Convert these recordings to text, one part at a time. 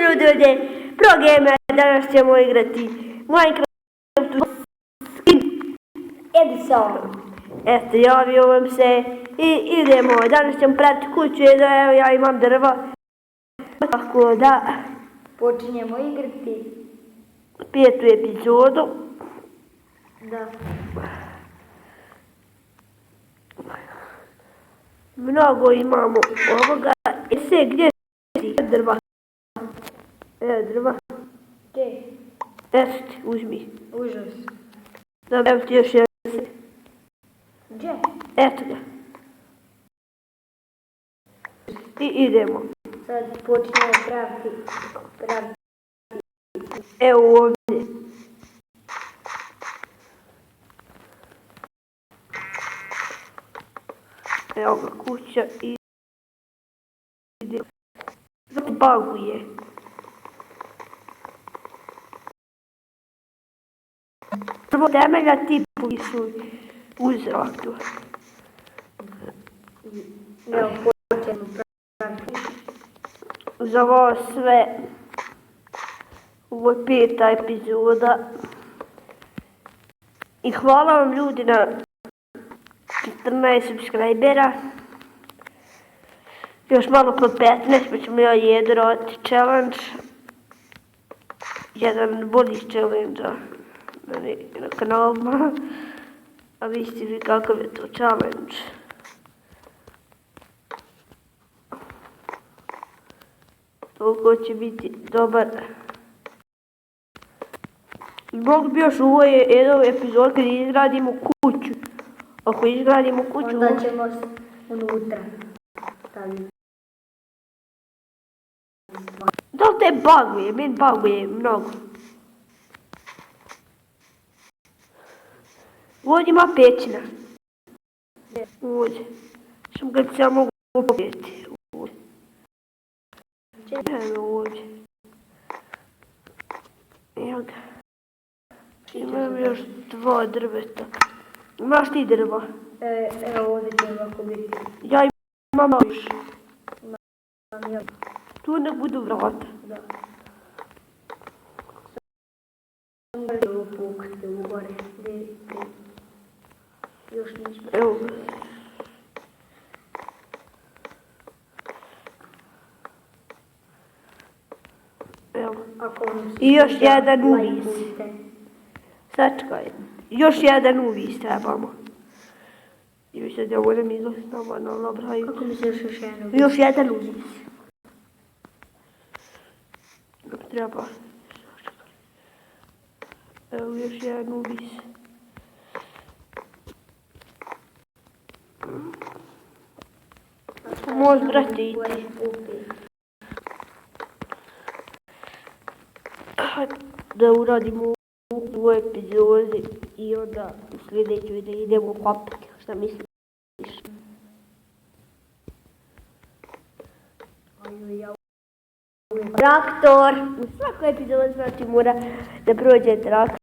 ljudi ovdje, Pro Gamer, danas ćemo igrati Minecraft skin Edison. Eto, javio vam se i idemo, danas ćemo praviti kuću, evo ja imam drva, tako da počinjemo igrati 5. epizodu. Da. Mnogo imamo ovoga, sve gdje si drva? Evo drva. Gdje? Eto ti, uzmi. Užas. Dobro, evo ti još jedan. Gdje? Eto ga. I idemo. Sad počinjemo praviti. Evo ovdje. Evo ga kuća i ide. Baguje. Prvo temelja tipovi su u zraku. Evo počinjemo praviti. Za vas sve. Ovo je 5. epizoda. I hvala vam ljudi na 14 subscribera. Još malo po 15 pa ćemo ja raditi challenge. Jedan bolji challenge na kanalima. A vi ste vi kakav je to challenge. Toliko će biti dobar. Mogu bi još u ovoj jednoj epizodi kad izgradimo kuću. Ako izgradimo kuću... Onda ćemo unutra staviti. Da li te baguje? Meni baguje mnogo. Ovdje ima pećina. Ovdje. Sam ga se ja mogu popijeti. Evo ovdje. Evo ga. Imam još 2 drveta. Imaš ti drva? Evo ovdje će ovako biti. Ja imam još. Imam ja. Tu ne budu vrata. Da. Sam možda ovo pukati u gore. Još nismo. Evo ga. Evo. I još jedan uvis. Sačekaj. Još jedan uvis trebamo. I sad ja moram izlaziti nama na labraju. Kako misliš još jedan uvis? Još jedan uvis. Treba. Evo još jedan uvis. Može brate iti. Da uradimo u epizodi i onda u sljedećoj da idemo kopati. Šta misliš? Traktor! U svakoj epizodi znači mora da prođe traktor.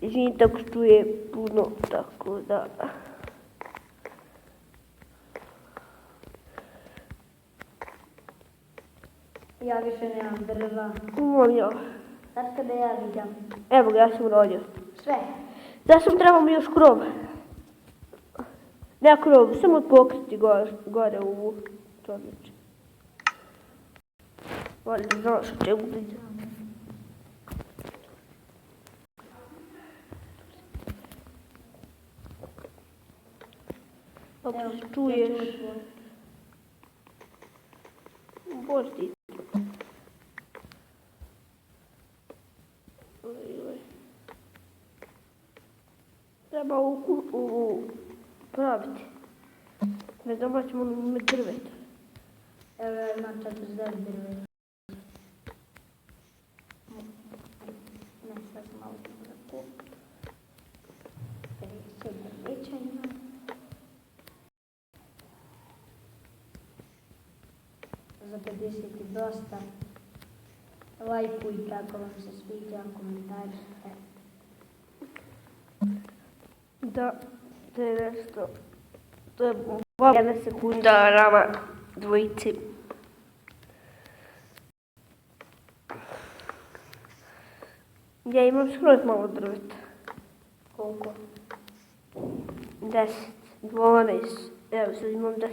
Izvini tako čuje puno, tako da... Ja više nemam drva. Imam ja. Sad kada ja vidim. Evo ga, ja sam uradio. Sve. Da sam trebao mi još krov. Ne krov, samo pokriti gore u ovu čovječe. Valjda znaš o čemu vidim. Ako se čuješ. Boždi. Treba praviti. Ne znam da ćemo imati drveta. Evo ja imam 49 drveta. Ne, sad sam malo tako. 57 drveća imam. Za 50 je dosta. Lajkujte ako vam se sviđa, komentarite. Da, to je nešto. To je jedna sekunda nama dvojici. Ja imam skroz malo drveta. Koliko? 10, 12, evo sad imam 10.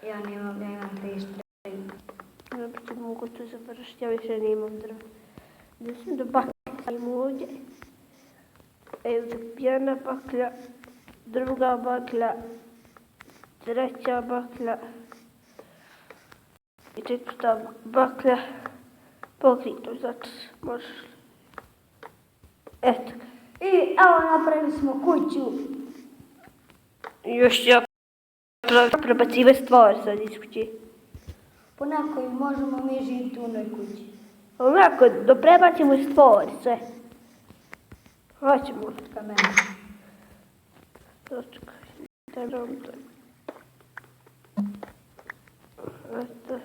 Ja imam 33. Dobro, sad mogu to završiti, ja više nemam drveta. Da sam do baklja imam ovdje. Evo jedna baklja, druga baklja, treća baklja i četvrta baklja. Pokrito, zato možeš. Eto. I evo napravili smo kuću. Još ja prebacive stvari sad iz kuće. Ponako i možemo mi živjeti u onoj kući. Onako, da prebacimo stvari sve. Hoćemo. Kamen. Točka. Trebam to. Eto.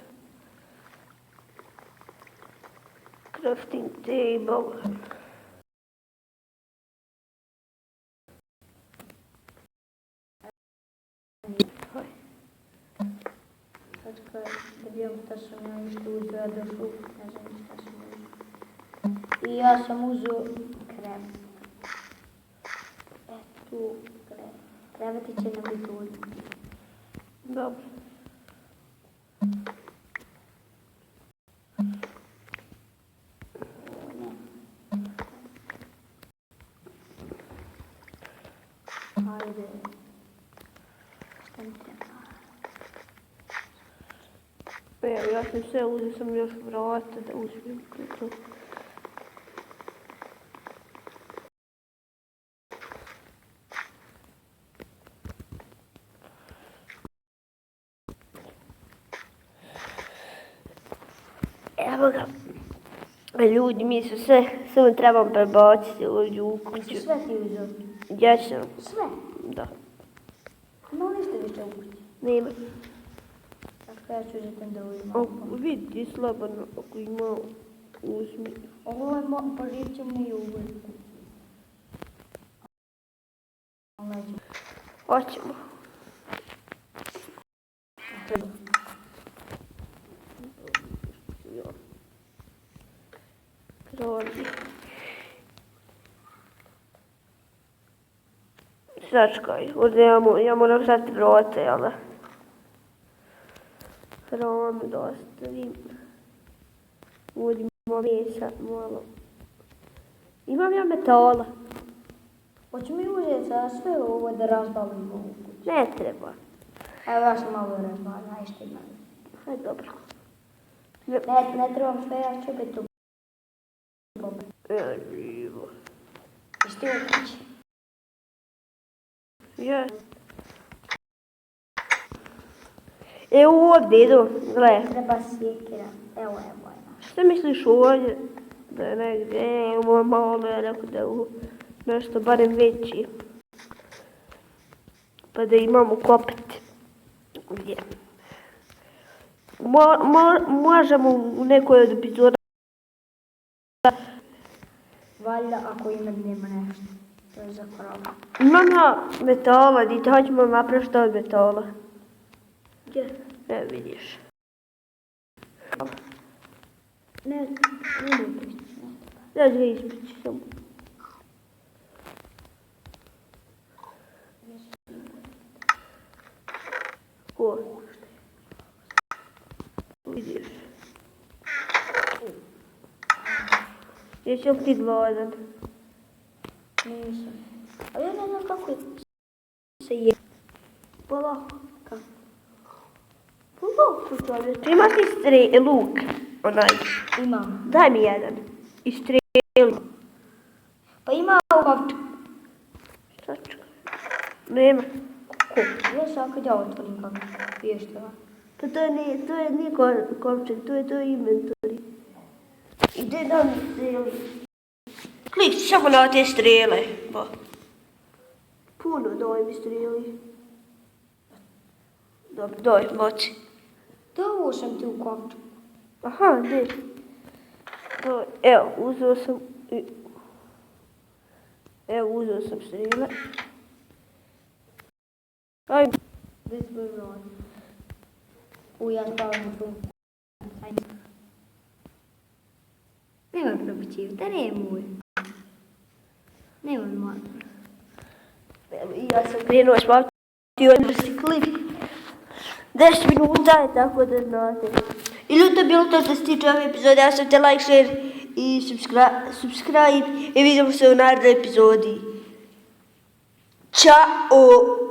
Crafting table. Sad da vidim šta sam ja isto uzeo, ja došao, ne znam šta sam uzeo. I ja sam uzeo krevet. Tu krevet. Kreveti će nam biti ovdje. Dobro. Ajde. Šta mi treba? Evo, ja sam sve uzeo, sam još vrata da uspijem to. Evo ga. Ljudi, mi su sve, samo trebam prebaciti ovdje u kuću. Jesi sve ti uzeo? Ja sam, Sve? da. Ima ništa više u kući. Nema. Tako ja ću uzeti da uzmem. Ako vidi slabano, ako ima, uzmi. Ovo je poživit ćemo i u ovoj kući. Hoćemo. Kroli. Sačkaj, ovdje ja moram sad vrata, jel da? Hranu da ostavim. Ovdje imam mesa, malo. Imam ja metala. Hoću mi uzeti sada sve ovo da razbalimo ovu kuću. Ne treba. Evo ja sam malo razbalila, aj što imam. Hajde, dobro. Ne trebam sve, ja ću biti u bobe. Živo. Jesi ti u kući? Ja. Evo ovdje idu, gle. Treba sjekira. Evo je bojna. Šta misliš ovdje? Da je negdje, ovo malo je rekao da je ovo nešto barem veći. Pa da imamo kopiti. Gdje? Možemo u nekoj od epizoda. Valjda ako ima nema nešto. To je za krovu. Imam ja metala, dite, hoćemo napraviti što od metala. Gdje? Ne vidiš. Ne prići. Ja ću ga isprići samo. Ko? Vidiš. Jesi li ti gladan? Nisam. A ja ne znam kako se je. Polako. Kako? Polako čovječe. Imaš ti luk? Onaj. Imam. Daj mi jedan. I streli. Pa ima u kovču. Sačekaj. Nema. Ko? Ja sam kad ja otvorim kovču. Vještava. Pa to nije kovčeg, to je inventori. Ide da mi streli. Klik samo na te strele. Ba. Puno daj mi streli. Dobro, daj, moći. Dao sam ti u kovču. Aha, gdje? Evo, uzeo sam... Evo, uzeo sam strele. Ajde. Gdje tvoj broj? Ja spavam na tu. Ajde. da nemoj. Nemoj, molim. Ja sam krenuo spavati odbrsi klip. 10 minuta je, tako da znate. Ili to je bilo to što se tiče ove epizode, ja sam te like, share i subscribe i vidimo se u narednoj epizodi. Ćao!